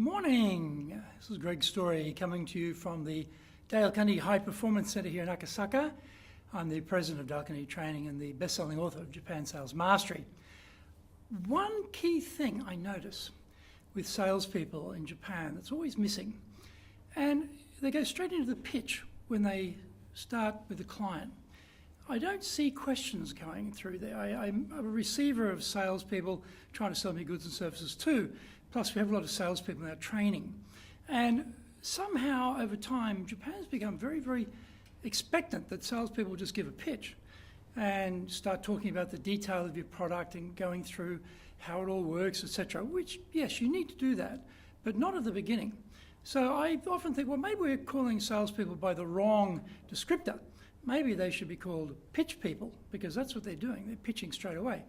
Morning. This is Greg's story coming to you from the Dale Carnegie High Performance Center here in Akasaka. I'm the president of Dale Carnegie Training and the best-selling author of Japan Sales Mastery. One key thing I notice with salespeople in Japan that's always missing, and they go straight into the pitch when they start with the client. I don't see questions going through there. I'm a receiver of salespeople trying to sell me goods and services too. Plus, we have a lot of salespeople in our training. And somehow, over time, Japan's become very, very expectant that salespeople just give a pitch and start talking about the detail of your product and going through how it all works, etc. Which, yes, you need to do that, but not at the beginning. So I often think, well, maybe we're calling salespeople by the wrong descriptor. Maybe they should be called pitch people, because that's what they're doing. They're pitching straight away.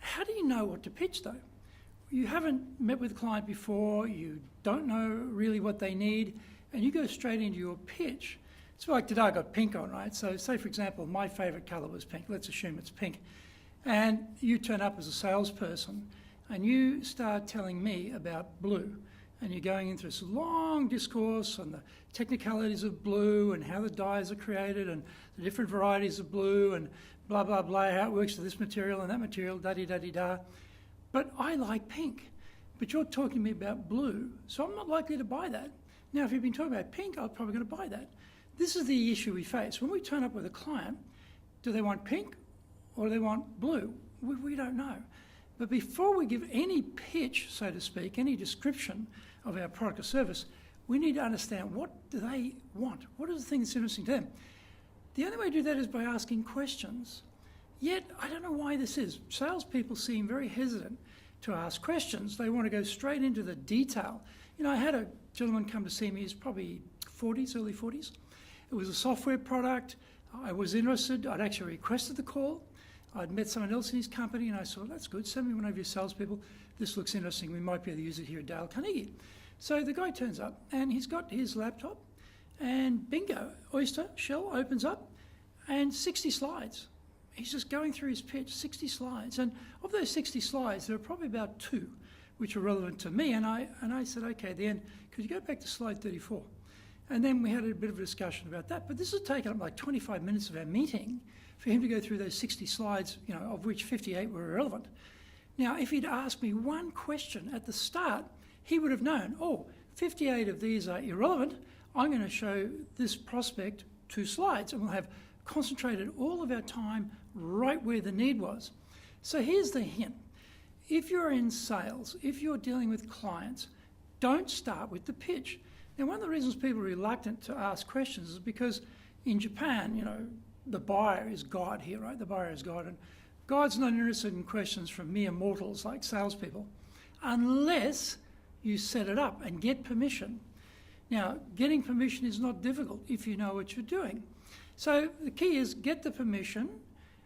How do you know what to pitch, though? You haven't met with a client before, you don't know really what they need, and you go straight into your pitch. It's like today I got pink on, right? So say, for example, my favourite colour was pink. Let's assume it's pink. And you turn up as a salesperson, and you start telling me about blue. And you're going into this long discourse on the technicalities of blue and how the dyes are created and the different varieties of blue and blah, blah, blah, how it works with this material and that material, da-di-da-di-da. But I like pink, but you're talking to me about blue, so I'm not likely to buy that. Now, if you've been talking about pink, I'm probably going to buy that. This is the issue we face. When we turn up with a client, do they want pink or do they want blue? We don't know. But before we give any pitch, so to speak, any description of our product or service, we need to understand what do they want? What is the thing that's interesting to them? The only way to do that is by asking questions. Yet, I don't know why this is. Salespeople seem very hesitant to ask questions. They want to go straight into the detail. You know, I had a gentleman come to see me, he's probably 40s, early 40s. It was a software product. I was interested. I'd actually requested the call. I'd met someone else in his company and I said, that's good, send me one of your salespeople. This looks interesting, we might be able to use it here at Dale Carnegie. So the guy turns up and he's got his laptop and bingo, oyster shell opens up and 60 slides. He's just going through his pitch, 60 slides. And of those 60 slides, there are probably about 2 which are relevant to me. And I said, okay, at the end, could you go back to slide 34? And then we had a bit of a discussion about that. But this has taken up like 25 minutes of our meeting for him to go through those 60 slides, you know, of which 58 were irrelevant. Now, if he'd asked me one question at the start, he would have known, oh, 58 of these are irrelevant. I'm going to show this prospect 2 slides, and we'll have concentrated all of our time right where the need was. So here's the hint. If you're in sales, if you're dealing with clients, don't start with the pitch. Now, one of the reasons people are reluctant to ask questions is because in Japan, you know, the buyer is God here, right? The buyer is God. And God's not interested in questions from mere mortals like salespeople, unless you set it up and get permission. Now, getting permission is not difficult if you know what you're doing. So the key is get the permission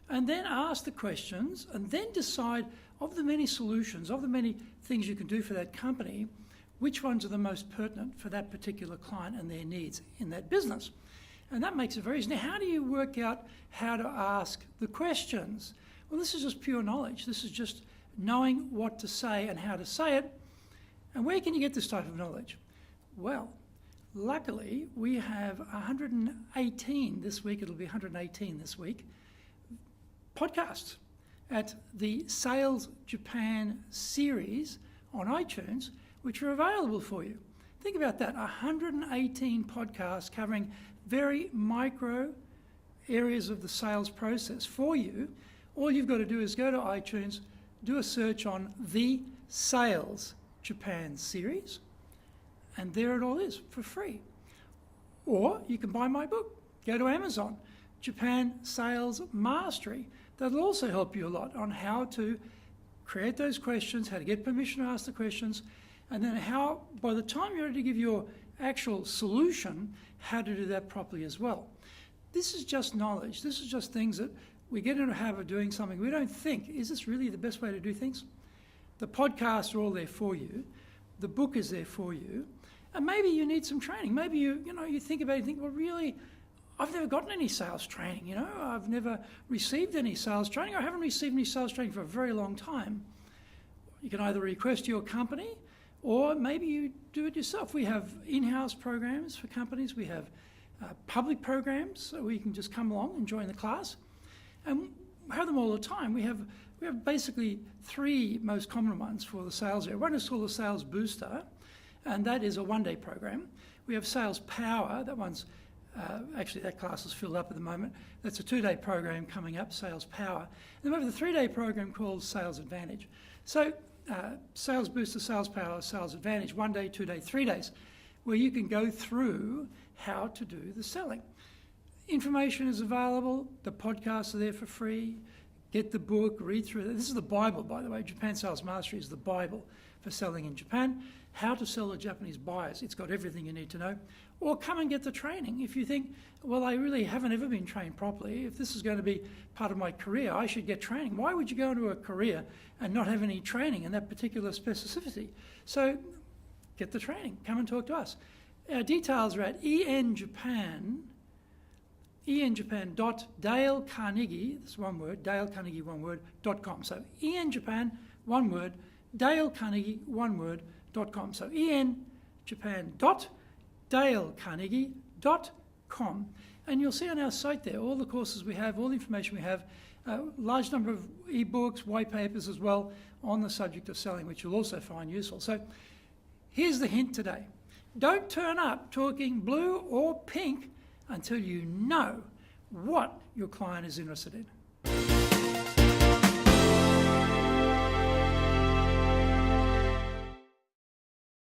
and then ask the questions and then decide of the many solutions, of the many things you can do for that company, which ones are the most pertinent for that particular client and their needs in that business. And that makes it very easy. Now, how do you work out how to ask the questions? Well, this is just pure knowledge. This is just knowing what to say and how to say it. And where can you get this type of knowledge? Well, luckily, we have 118 this week, it'll be 118 this week, podcasts at the Sales Japan series on iTunes, which are available for you. Think about that, 118 podcasts covering very micro areas of the sales process for you. All you've got to do is go to iTunes, do a search on the Sales Japan series, and there it all is for free. Or you can buy my book. Go to Amazon, Japan Sales Mastery. That'll also help you a lot on how to create those questions, how to get permission to ask the questions, and then how, by the time you're ready to give your actual solution, how to do that properly as well. This is just knowledge. This is just things that we get into a habit of doing something. We don't think, is this really the best way to do things? The podcasts are all there for you. The book is there for you. And maybe you need some training. Maybe you think about it and think, well, really, I've never gotten any sales training, you know. I've never received any sales training. I haven't received any sales training for a very long time. You can either request your company or maybe you do it yourself. We have in-house programs for companies. We have public programs where you can just come along and join the class. And we have them all the time. We have basically three most common ones for the sales area. One is called the Sales Booster, and that is a one-day program. We have Sales Power. That one's actually, that class is filled up at the moment. That's a 2-day program coming up, Sales Power. And then we have the 3-day program called Sales Advantage. So Sales Booster, Sales Power, Sales Advantage, 1 day, 2 day, 3 days, where you can go through how to do the selling. Information is available. The podcasts are there for free. Get the book, read through it. This is the Bible, by the way. Japan Sales Mastery is the Bible for selling in Japan. How to sell to Japanese buyers. It's got everything you need to know. Or come and get the training. If you think, well, I really haven't ever been trained properly. If this is going to be part of my career, I should get training. Why would you go into a career and not have any training in that particular specificity? So get the training. Come and talk to us. Our details are at enjapan.dalecarnegie, that's one word, dalecarnegie, one word, .com. So enjapan, one word, dalecarnegie, one word, .com. So enjapan.dalecarnegie.com. And you'll see on our site there all the courses we have, all the information we have, a large number of ebooks, white papers as well on the subject of selling, which you'll also find useful. So here's the hint today. Don't turn up talking blue or pink until you know what your client is interested in.